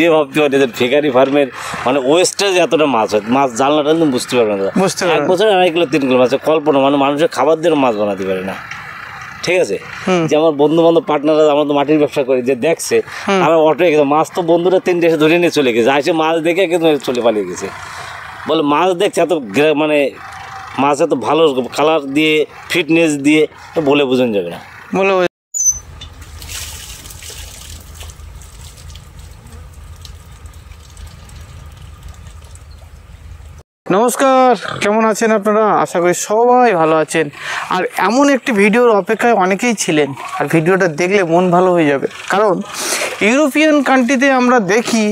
যে ভাবতে পারি যে ফিকারি ফার্মের মানে ওয়েস্টেজ এতটা মাছ হয়, মাছ জানলাটা কিন্তু বুঝতে পারবে না। এক বছরে 2.5 কিলো 3 কিলো মাছ কল্পনা, মানে মানুষের খাবার দিয়ে মাছ বানাতে পারে না। ঠিক আছে, যে আমার বন্ধু বান্ধব পার্টনাররা, আমরা তো মাটির ব্যবসা করি, যে দেখছে আমার অটো গেছে মাছ, তো বন্ধুরা 3 এসে ধরে নিয়ে চলে গেছে, আসে মাছ দেখে কিন্তু চলে পালিয়ে গেছে। বলে মাছ দেখছে এত মানে মাছ এত ভালো কালার দিয়ে ফিটনেস দিয়ে বলে বোঝানো যাবে না। বলে নমস্কার, কেমন আছেন আপনারা? আশা করি সবাই ভালো আছেন। আর এমন একটি ভিডিওর অপেক্ষায় অনেকেই ছিলেন, আর ভিডিওটা দেখলে মন ভালো হয়ে যাবে। কারণ ইউরোপিয়ান কান্ট্রিতে আমরা দেখি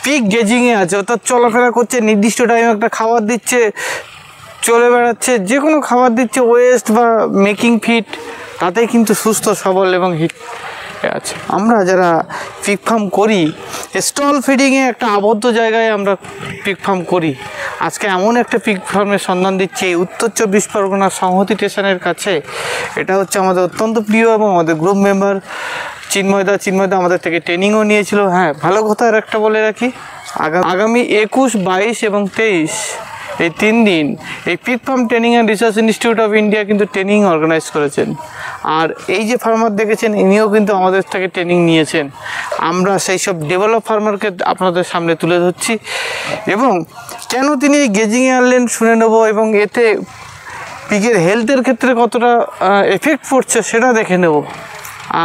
পিক গেজিংয়ে আছে, অর্থাৎ চলাফেরা করছে, নির্দিষ্ট টাইমে একটা খাবার দিচ্ছে, চলে বেড়াচ্ছে, যে কোনো খাবার দিচ্ছে, ওয়েস্ট বা মেকিং ফিট, তাতেই কিন্তু সুস্থ সবল এবং হিট আছে। আমরা যারা পিক ফার্ম করি, স্টল ফিডিংয়ে একটা আবদ্ধ জায়গায় আমরা পিক ফার্ম করি। আজকে এমন একটা পিক ফার্মের সন্ধান দিচ্ছি উত্তর 24 পরগনার সংহতি স্টেশনের কাছে। এটা হচ্ছে আমাদের অত্যন্ত প্রিয় এবং আমাদের গ্রুপ মেম্বার চিন্ময়দা আমাদের থেকে ট্রেনিংও নিয়েছিল। হ্যাঁ, ভালো কথা আর একটা বলে রাখি, আগামী 21, 22 এবং 23 এই 3 দিন এই pick farm training and research institute of India কিন্তু ট্রেনিং অর্গানাইজ করেছেন। আর এই যে ফার্মার দেখেছেন, ইনিও কিন্তু আমাদের থেকে ট্রেনিং নিয়েছেন। আমরা সেই সব ডেভেলপ ফার্মারকে আপনাদের সামনে তুলে ধরছি এবং কেন তিনি এই গেজিংয়ে আনলেন শুনে নেব, এবং এতে পিকের হেলথের ক্ষেত্রে কতটা এফেক্ট পড়ছে সেটা দেখে নেব।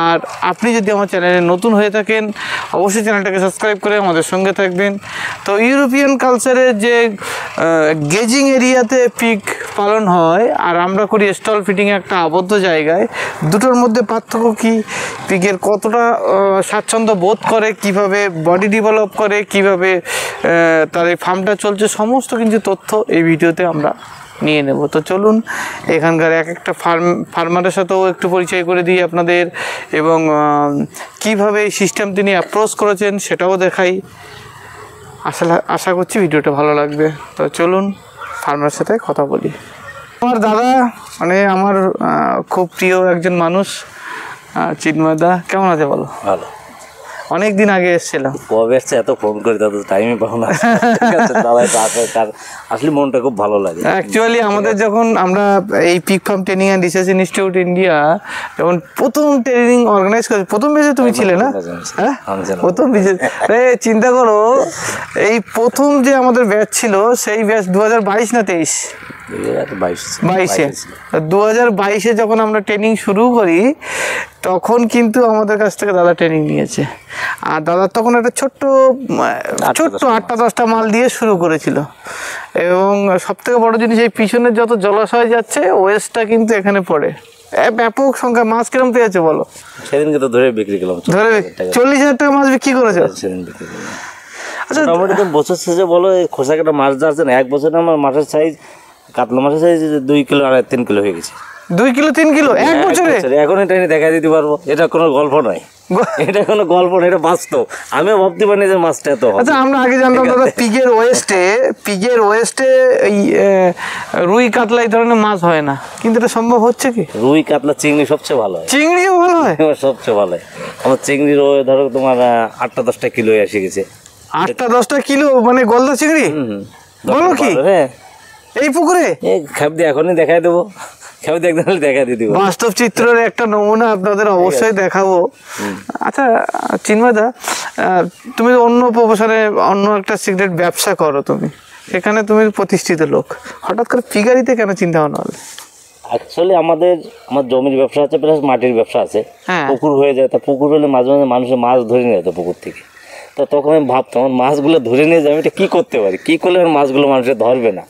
আর আপনি যদি আমার চ্যানেলে নতুন হয়ে থাকেন, অবশ্যই চ্যানেলটাকে সাবস্ক্রাইব করে আমাদের সঙ্গে থাকবেন। তো ইউরোপিয়ান কালচারে যে গেজিং এরিয়াতে পিক পালন হয় আর আমরা করি স্টল ফিটিংয়ে একটা আবদ্ধ জায়গায়, দুটোর মধ্যে পার্থক্য কী, পিকের কতটা স্বাচ্ছন্দ্য বোধ করে, কিভাবে বডি ডেভেলপ করে, কিভাবে তার এই ফার্মটা চলছে, সমস্ত কিছু তথ্য এই ভিডিওতে আমরা নিয়ে নেব। তো চলুন এখানকার এক একটা ফার্মারের সাথেও একটু পরিচয় করে দিই আপনাদের, এবং কিভাবে এই সিস্টেম তিনি অ্যাপ্রোচ করেছেন সেটাও দেখাই। আশা করছি ভিডিওটা ভালো লাগবে। তো চলুন ফার্মারের সাথে কথা বলি। আমার দাদা, মানে আমার খুব প্রিয় একজন মানুষ, চিন্ময়দা, কেমন আছে বলো? ভালো। অনেক দিন আগে এসেছিলাম। কবে এসছে এত ফোন করি, তাদের টাইমে পাবো না। আসলে মনটা খুব ভালো লাগে। অ্যাকচুয়ালি আমাদের যখন আমরা এই pick farm training and research institute India যখন প্রথম ট্রেনিং অর্গানাইজ করে, প্রথম বেজে তুমি ছিলে না? হ্যাঁ, প্রথম বেজে। চিন্তা করো, এই প্রথম যে আমাদের ব্যাচ ছিল সেই ব্যাচ 2022 না 23? 2022-এ যখন আমরা ট্রেনিং শুরু করি তখন কিন্তু আমাদের কাছ থেকে দাদা ট্রেনিং নিয়েছে। আর দাদা তখন একটা ছোট্ট 8-10টা মাল দিয়ে শুরু করেছিল। এবং সবথেকে বড় জিনিস, এই পিছনের যত জলাশয় যাচ্ছে ওয়েস্টটা কিন্তু এখানে পড়ে। ব্যাপক সংখ্যা মাছ কিরম পেয়েছে বলো? সেদিনকে তো ধরে বিক্রি করলাম, 40,000 টাকা মাছ বিক্রি করেছে সেদিন বিক্রি করলাম। আচ্ছা, মোটামুটি বছর শেষে বলো খোসা কাটা মাছ যাচ্ছে না, 1 বছরে আমার মাছের সাইজ, কাতলা মাছের সাইজ 2 কিলো 2.5-3 কিলো হয়ে গেছে। 2 কিলো 3 কিলো 1 বছরে? এখন এটা দেখা দিতে পারবো, এটা কোনো গল্প নয়, এটা কোনো গল্প নয়, এটা বাস্তব। আমিও ভাবতে পারিনি যে মাছটা এত। আচ্ছা, আমরা আগে জানতাম দাদা পিগের ওয়েস্টে এই রুই কাতলা এই ধরনের মাছ হয় না, কিন্তু এটা সম্ভব হচ্ছে কি? রুই কাতলা চিংড়ি সবচেয়ে ভালো হয়। চিংড়িও ভালো হয়? সবচেয়ে ভালো হয় আমার চিংড়ির, ধরো তোমার 8-10টা কিলো এসে গেছে। 8-10টা কিলো মানে গলদা চিংড়ি? বলো কি এই পুকুরে? খাপ দিয়ে এখনই দেখাই দেবো, খাপ দিয়ে একদম দেখাই দিয়ে দিব। বাস্তব চিত্রের একটা নমুনা আপনাদের অবশ্যই দেখাবো। আচ্ছা চিন্ময়দা, তুমি অন্য প্রফেশনে অন্য একটা সিগারেট ব্যবসা করো, তুমি সেখানে তুমি প্রতিষ্ঠিত লোক, হঠাৎ করে ফিগারিতে কেন চিন্তা ভাবনা হলো? অ্যাকচুয়ালি আমার জমির ব্যবসা আছে, প্লাস মাটির ব্যবসা আছে। পুকুর হয়ে যায়, তা পুকুর হলে মাঝে মাঝে মানুষের মাছ ধরে নিয়ে যেত পুকুর থেকে। তো তখন আমি ভাবতাম আমার মাছগুলো ধরে নিয়ে যাই, আমি এটা কী করতে পারি, কী করলে আমার মাছগুলো মানুষের ধরবে না।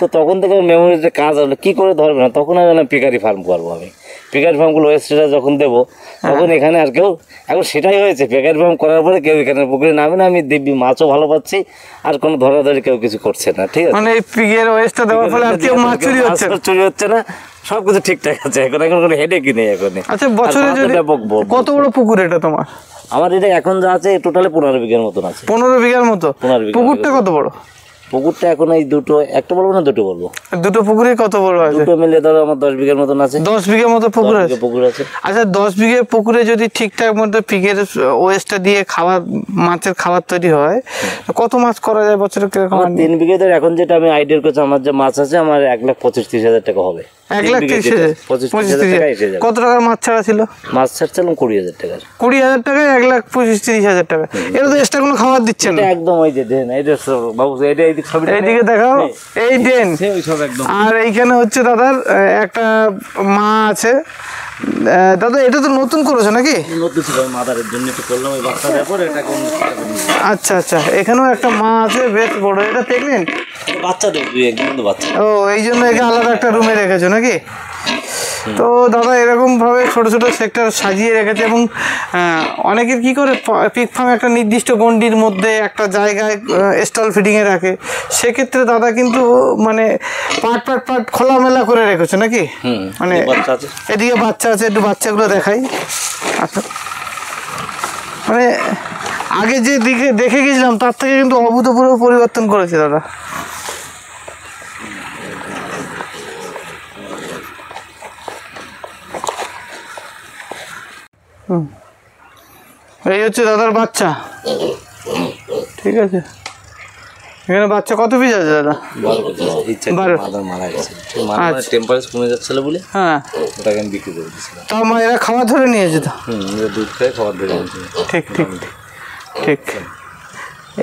তো তখন থেকে আমার মেমোরিতে কাজ আসলো, কী করে ধরবে না। তখন আমি বললাম পিকারি ফার্ম করবো। আমি পিকারি ফার্মগুলো ওয়েস্টটা যখন দেবো তখন এখানে আর কেউ, এখন সেটাই হয়েছে, পিকারি ফার্ম করার পরে কেউ এখানে পুকুরে নামে না, আমি দিব্যি মাছও ভালো পাচ্ছি, আর কোনো ধরাধরি কেউ কিছু করছে না। ঠিক আছে, মানে পিকের ওয়েস্টটা দেওয়ার ফলে আর কেউ মাছ চুরি হচ্ছে না, সবকিছু ঠিকঠাক আছে এখন, কোনো হেডেকই নেই এখন। আচ্ছা, বছরে কত বড় পুকুর এটা তোমার? আমার এটা এখন যা আছে টোটালি 15 বিঘার মতন আছে। 15 বিঘার মতো? পুকুরটা কত বড়? পুকুরটা এখন এই দুটো, একটা বলবো না দুটো বলবো? দুটো পুকুরে কত বড় আছে? দুটো মিলে ধরো আমার 10 বিঘার মতন আছে। 10 বিঘা মতো পুকুর আছে? পুকুর আছে। আচ্ছা 10 বিঘে পুকুরে যদি ঠিকঠাক মতো পিকের ওয়েস্টটা দিয়ে খাবার, মাছের খাবার তৈরি হয়, কত মাছ করা যায় বছরে কিরকম? 3 বিঘে ধরে এখন যেটা আমি আইডিয়া করছি, আমার যে মাছ আছে আমার 1,25,30,000 টাকা হবে। 1,30,000? 25,30,000 টাকা এসে যাবে। কত টাকার মাছ ছাড়া ছিল? মাছ ছাড়ছিলাম 20,000 টাকা। 20,000 টাকায় 1,25,30,000 টাকা। এটা তো এক্সট্রা কোনো খাবার দিচ্ছেন না। একদম ওই যে দেন, এই যে বাবু এটা এইদিকে ছবি, এইদিকে দেখাও, এই দেন। ওই সব একদম। আর এইখানে হচ্ছে দাদার একটা মা আছে। দাদা এটা তো নতুন করেছো নাকি? নতুন ছিল, মাদারের জন্য একটু করলাম ওই বাচ্চা দেওয়ার পর এটাকে। আচ্ছা আচ্ছা, এখানেও একটা মা আছে বেশ বড়। এটা প্রেগনেন্ট? বাচ্চা দেব, 2-1 দিন তো বাচ্চা। ও এই জন্য একে আলাদা একটা রুমে রেখেছো নাকি? তো দাদা এরকমভাবে ছোট ছোট সেক্টর সাজিয়ে রেখেছে। এবং অনেকের কি করে পিক ফার্ম একটা নির্দিষ্ট গণ্ডির মধ্যে একটা জায়গায় স্টল ফিডিংয়ে রাখে, সেক্ষেত্রে দাদা কিন্তু মানে পার্ট পার্ট পার্ট খোলামেলা করে রেখেছো নাকি? মানে এদিকে বাচ্চা আছে, একটু বাচ্চাগুলো দেখাই। আচ্ছা, মানে আগে যে দিকে দেখে গেছিলাম তার থেকে কিন্তু অভূতপূর্ব পরিবর্তন করেছে দাদা। এই হচ্ছে দাদার বাচ্চা, ঠিক আছে। এখানে বাচ্চা কত পিস আছে দাদা? 12 মারা গেছে, টেম্পারেচার কমে যাচ্ছিল বলে। হ্যাঁ, ওটাকে আমি বিক্রি করে দিয়েছিলাম। তাও মা এরা খাবার ধরে নিয়েছে তো? দুধ খেয়ে খাবার ধরে নিয়েছে। ঠিক ঠিক ঠিক।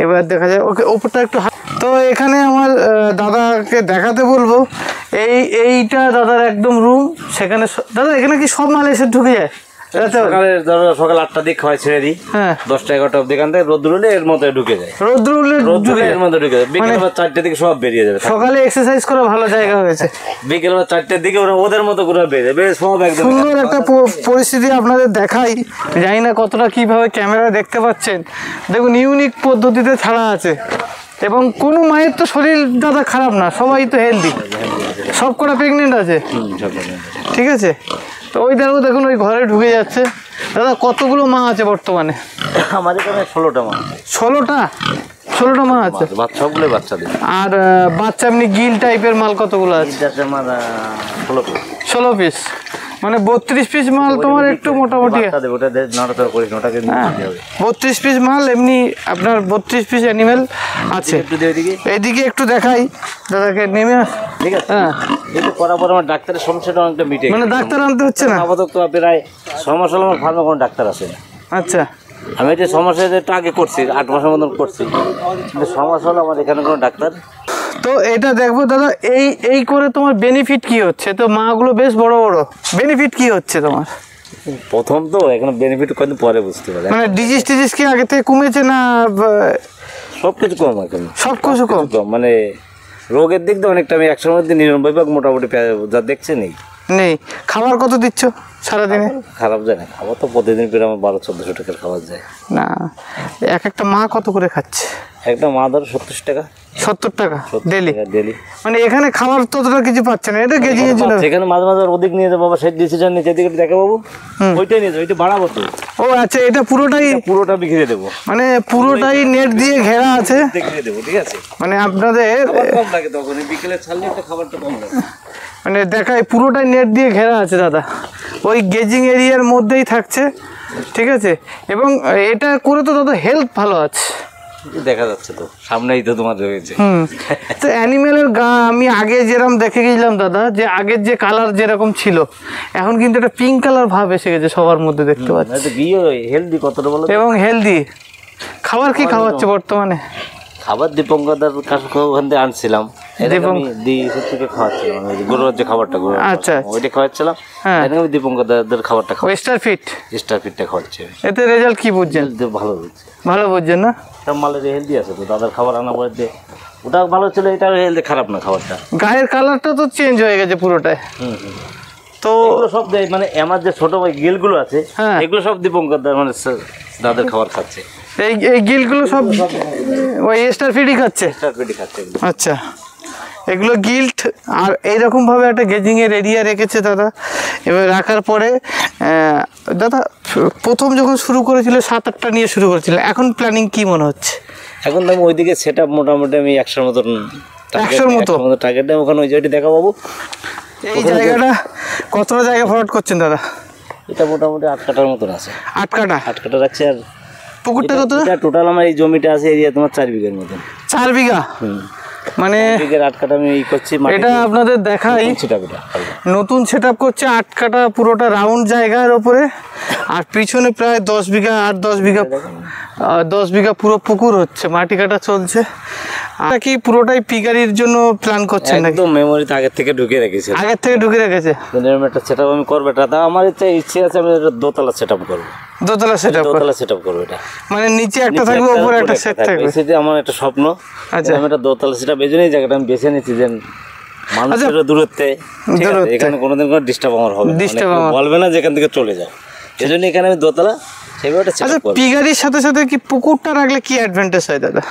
এবার দেখা যায়, ওকে ওপরটা একটু। তো এখানে আমার দাদাকে দেখাতে বলবো, এইটা দাদার একদম রুম। সেখানে দাদা এখানে কি সব মাল এসে ঢুকে যায়? সকাল 8টার দিকে খাওয়াই ছেড়ে দিই। হ্যাঁ, 10টা-11টা অব্দি এখান থেকে রোদ্র হলে এর মধ্যে ঢুকে যায়। রোদ্র হলে এর মধ্যে ঢুকে যায়। বিকেল 4টার দিকে সব বেরিয়ে যাবে। সকালে এক্সারসাইজ করা ভালো জায়গা হয়েছে। বিকেল 4টার দিকে ওরা ওদের মতো করে বেরিয়ে বেশ সব একদম সুন্দর একটা পরিস্থিতি আপনাদের দেখাই। জানি না কতটা কিভাবে ক্যামেরা দেখতে পাচ্ছেন। দেখুন ইউনিক পদ্ধতিতে ছাড়া আছে। এবং কোনো মায়ের তো শরীর দাদা খারাপ না, সবাই তো হেলদি, সব কটা প্রেগনেন্ট আছে, ঠিক আছে। তো ওই দেখুন ওই ঘরে ঢুকে যাচ্ছে। দাদা কতগুলো মা আছে বর্তমানে? আমাদের এখানে 16টা মা। 16টা মা আছে? সবগুলো বাচ্চা দেয়। আর বাচ্চা এমনি গিল টাইপের মাল কতগুলো আছে? 16 পিস, মানে 32 পিস মাল তোমার একটু মোটামুটি। 32 পিস মাল এমনি আপনার 32 পিস অ্যানিমেল আছে। এইদিকে একটু দেখাই দাদাকে নেমে। ঠিক আছে, হ্যাঁ। এটা করার পর আমার ডাক্তারের সমস্যাটা অনেকটা মিটে গেছে। মানে ডাক্তার আনতে হচ্ছে না আপাতত? প্রায় 6 মাস হলো আমার ফার্মে কোনো ডাক্তার আসে না। আচ্ছা, আমি এটা 6 মাসে একটু আগে করছি, 8 মাসের মতন করছি, কিন্তু 6 মাস হলো আমার এখানে কোনো ডাক্তার। তো এটা দেখবো দাদা, এই করে তোমার বেনিফিট কি হচ্ছে? তো মাগুলো বেশ বড় বড়, বেনিফিট কি হচ্ছে তোমার? প্রথম তো এখন বেনিফিট কদিন পরে বুঝতে পারে। মানে ডিজিজ টিজিজ কি আগে থেকে কমেছে না? সব কিছু কম এখন, সব কিছু কম। মানে রোগের দিক দিয়ে অনেকটা। আমি 100 মধ্যে 99 মোটামুটি যা দেখছি নেই। খাবার কত দিচ্ছ সারাদিনে? খারাপ যায় না খাবার তো, প্রতিদিন প্রায় আমার 1200-1400 টাকার খাবার যায় না। একটা মা কত করে খাচ্ছে? একটা মা ধরো 70 টাকা। 70 টাকা ডেলি? ডেলি। মানে এখানে খাবার ততটা কিছু পাচ্ছে না, এটা গেজিং এর জন্য। এখানে মাঝে মাঝে ওদিক নিয়ে যাবো, বাবা সেই ডিসিশন নিচে দিকে দেখে বাবু, ওইটাই নিয়ে যাবো, ওইটা বাড়াবো তো। ও আচ্ছা, এটা পুরোটা বিক্রি দেবো, মানে পুরোটাই নেট দিয়ে ঘেরা আছে, বিক্রি দেবো, ঠিক আছে। মানে আপনাদের কম লাগে তখন, বিকেলে ছাড়লে একটা খাবারটা কম লাগে। মানে দেখায় পুরোটাই নেট দিয়ে ঘেরা আছে দাদা, ওই গেজিং এরিয়ার মধ্যেই থাকছে, ঠিক আছে। এবং এটা করে তো দাদা হেলথ ভালো আছে, দেখা যাচ্ছে তো সামনেই তো তোমার রয়েছে। তো অ্যানিমেলের আমি আগে যেরকম দেখে গেছিলাম দাদা, যে আগের যে কালার যেরকম ছিল, এখন কিন্তু একটা পিঙ্ক কালার ভাব এসে গেছে সবার মধ্যে, দেখতে পাচ্ছি। হেলদি কতটা বলো? এবং হেলদি। খাবার কি খাওয়াচ্ছে বর্তমানে? খাবার দীপঙ্করদার কাছে ওখান থেকে আনছিলাম, খাওয়াচ্ছিলাম গরুর যে খাবারটা, আচ্ছা ওইটা খাওয়াচ্ছিলাম। দীপঙ্করদার খাবারটা স্টারফিটটা খাওয়াচ্ছে। এতে রেজাল্ট কি বুঝছেন? ভালো বুঝছেন না? সব মালের হেলদি আছে তো, দাদার খাবার আনা পরে দিয়ে ওটা ভালো ছিল, এটা হেলদি খারাপ না খাবারটা। গায়ের কালারটা তো চেঞ্জ হয়ে গেছে পুরোটাই। তো সব মানে আমার যে ছোট ভাই গিলগুলো আছে, এগুলো সব দীপঙ্করদার মানে দাদার খাবার খাচ্ছে। এই গিলগুলো সব ওই স্টারফিটই খাচ্ছে? আচ্ছা, এগুলো গিল্ট। আর এইরকমভাবে একটা গেজিংয়ের এরিয়া রেখেছে দাদা। এবার রাখার পরে দাদা প্রথম যখন শুরু করেছিল 7-8টা নিয়ে শুরু করেছিল, এখন প্ল্যানিং কি মনে হচ্ছে? এখন তো আমি ওইদিকে সেট আপ মোটামুটি আমি 100 মতন 100 মতো টার্গেট ওখানে ওই জায়গাটি দেখা পাবো। এই জায়গাটা কতটা জায়গা ভরাট করছেন দাদা? এটা মোটামুটি 8 কাঠার মতন আছে। 8 কাঠা? 8 কাঠা রাখছি। আর পুকুরটা কত? এটা টোটাল আমার এই জমিটা আছে এরিয়া তোমার 4 বিঘার মতন। 4 বিঘা? মানে 8 কাঠা আমি করছি। এটা আপনাদের দেখাই, নতুন সেট আপ করছে 8 কাঠা পুরোটা রাউন্ড জায়গার উপরে, আর পিছনে প্রায় 10 বিঘা 8-10 বিঘা 10 বিঘা পুরো পুকুর হচ্ছে, মাটি কাটা চলছে। আর কি পুরোটাই পিকারির জন্য প্ল্যান করছেন নাকি? একদম মেমোরিতে আগে থেকে ঢুকে রেখেছে। আগে থেকে ঢুকে রেখেছে। একটা সেট আপ আমি করবো, এটা আমার ইচ্ছে আছে আমি দোতলা সেট আপ করবো। দোতলা সেট আপ? দোতলা সেট আপ করবো। এটা মানে নিচে একটা থাকবে, উপরে একটা সেট থাকবে। সেটা আমার একটা স্বপ্ন। আচ্ছা, আমি একটা দোতলা সেট আপ, এই জন্যই জায়গাটা আমি বেছে নিয়েছি যে মানুষের দূরত্বে এখানে কোনোদিন কোনো ডিস্টার্ব আমার হবে না, বলবে না যে এখান থেকে চলে যাও, এই জন্য এখানে আমি দোতলা সেভাবে একটা সেট আপ করব। পিকারির সাথে সাথে কি পুকুরটা রাখলে কি অ্যাডভান্টেজ হয় দাদা?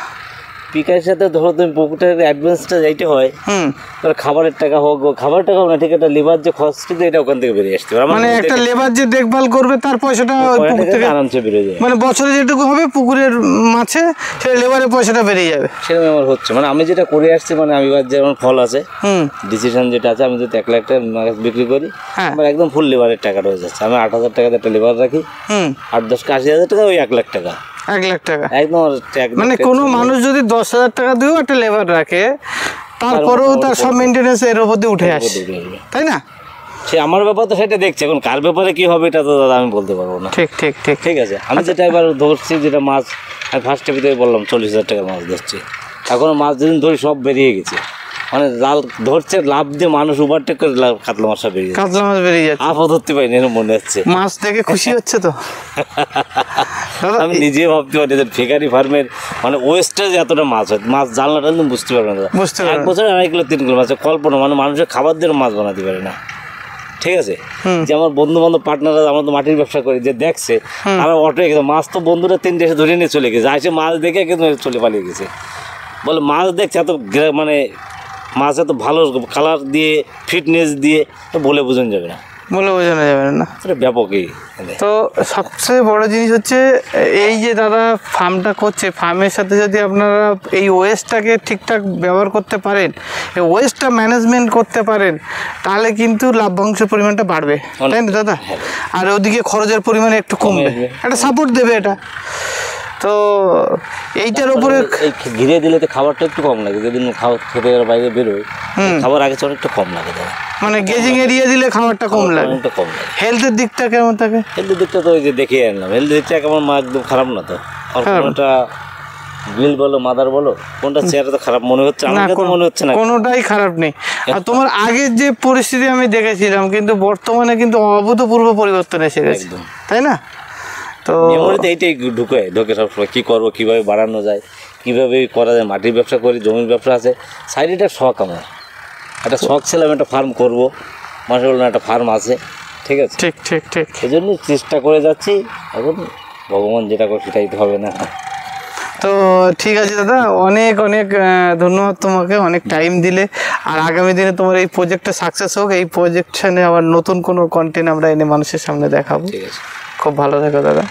পিকারির সাথে ধরো তুমি পুকুরটার অ্যাডভান্সটা যাইতে হয়, তার খাবারের টাকা হোক, খাবারের টাকা না, ঠিক একটা লেবার যে খরচটা এটা ওখান থেকে বেরিয়ে আসতে পারে। মানে একটা লেবার যে দেখভাল করবে তার পয়সাটা পুকুর থেকে আরামসে বেরিয়ে যায়। মানে বছরে যেটুকু হবে পুকুরের মাছে সেটা লেবারের পয়সাটা বেরিয়ে যাবে। সেরকম আমার হচ্ছে, মানে আমি যেটা করে আসছি, মানে আমি যেমন ফল আছে ডিসিশন যেটা আছে, আমি যদি 1 লাখ টাকা মাছ বিক্রি করি, আমার একদম ফুল লেবারের টাকাটা হয়ে যাচ্ছে। আমি 8,000 টাকাতে একটা লেবার রাখি, 8-10-80,000 টাকা, ওই 1 লাখ টাকা। 1 লাখ টাকা একদম। মানে কোনো মানুষ যদি 10,000 টাকা দিয়েও একটা লেবার রাখে, তারপরেও তার সব মেনটেন্যান্স এর উপর দিয়ে উঠে আসে, তাই না? সে আমার ব্যাপার তো সেটা দেখছে, এখন কার ব্যাপারে কি হবে এটা তো দাদা আমি বলতে পারবো না। ঠিক ঠিক ঠিক ঠিক আছে। আমি যেটা এবার ধরছি, যেটা মাছ আমি ফার্স্টে ভিতরে বললাম 40,000 টাকার মাছ ধরছি, এখনো মাছ যেদিন ধরি সব বেরিয়ে গেছে, মানে জাল ধরছে লাভ দিয়ে মানুষ ওভারটেক করে কাতলা মাছ বেরিয়ে যাচ্ছে, কাতলা মাছ বেরিয়ে যাচ্ছে, আপও ধরতে পারিনি এরকম মনে হচ্ছে। মাছ দেখে খুশি হচ্ছে তো আমি নিজে ভাবতে পারি যে ফিকারি ফার্মের মানে ওয়েস্টেজ এতটা মাছ হয়, মাছ জানলাটা একদম বুঝতে পারবে না। 1 বছর 2.5 কিলো 3 কিলো মাছ কল্পনা, মানে মানুষের খাবার দিয়ে মাছ বানাতে পারে না। ঠিক আছে। যে আমার বন্ধু বান্ধব পার্টনাররা, আমরা তো মাটির ব্যবসা করি, যে দেখছে আমরা অটো গেছে মাছ, তো বন্ধুরা 3 এসে ধরে নিয়ে চলে গেছে, আসে মাছ দেখে কিন্তু চলে পালিয়ে গেছে, বলে মাছ দেখছে এত মানে মাছ এত ভালো কালার দিয়ে ফিটনেস দিয়ে বলে বোঝানো যাবে না, বলে বোঝানো যাবে না। ব্যাপকই। তো সবচেয়ে বড় জিনিস হচ্ছে এই যে দাদা ফার্মটা করছে, ফার্মের সাথে যদি আপনারা এই ওয়েস্টটাকে ঠিকঠাক ব্যবহার করতে পারেন, এই ওয়েস্টটা ম্যানেজমেন্ট করতে পারেন, তাহলে কিন্তু লাভ্যাংশের পরিমাণটা বাড়বে, তাই না দাদা? আর ওদিকে খরচের পরিমাণ একটু কমবে, একটা সাপোর্ট দেবে এটা। তো এইটার উপরে ঘিরে দিলে তো খাবারটা একটু কম লাগে, যেদিন খেতে বাইরে বেরোয় খাবার আগে চলে একটু কম লাগে, মানে গেজিং এরিয়া দিলে খাবারটা কম লাগে, কম লাগে। হেলথের দিকটা কেমন থাকে? হেলথের দিকটা তো ওই যে দেখিয়ে আনলাম, হেলথের দিকটা কেমন মা একদম খারাপ না তো, আর কোনটা বিল বলো মাদার বলো কোনটা চেহারা তো খারাপ মনে হচ্ছে, আমার তো মনে হচ্ছে না কোনোটাই খারাপ নেই। আর তোমার আগের যে পরিস্থিতি আমি দেখেছিলাম, কিন্তু বর্তমানে কিন্তু অভূতপূর্ব পরিবর্তন এসে গেছে, তাই না? তো মেমোরিতে এইটাই ঢোকে সবসময়, কী করবো, কীভাবে বাড়ানো যায়, কীভাবে করা যায়। মাটির ব্যবসা করি, জমির ব্যবসা আছে, সাইডে একটা শখ, আমার একটা শখ ছিল আমি একটা ফার্ম করবো, মানুষ বললো একটা ফার্ম আছে, ঠিক আছে। ঠিক ঠিক ঠিক, এই জন্যই চেষ্টা করে যাচ্ছি, এখন ভগবান যেটা করে সেটাই তো হবে না। তো ঠিক আছে দাদা, অনেক অনেক ধন্যবাদ তোমাকে, অনেক টাইম দিলে। আর আগামী দিনে তোমার এই প্রজেক্টটা সাকসেস হোক, এই প্রজেকশনে আবার নতুন কোনো কন্টেন্ট আমরা এনে মানুষের সামনে দেখাবো। ঠিক আছে, খুব ভালো থাকো দাদা।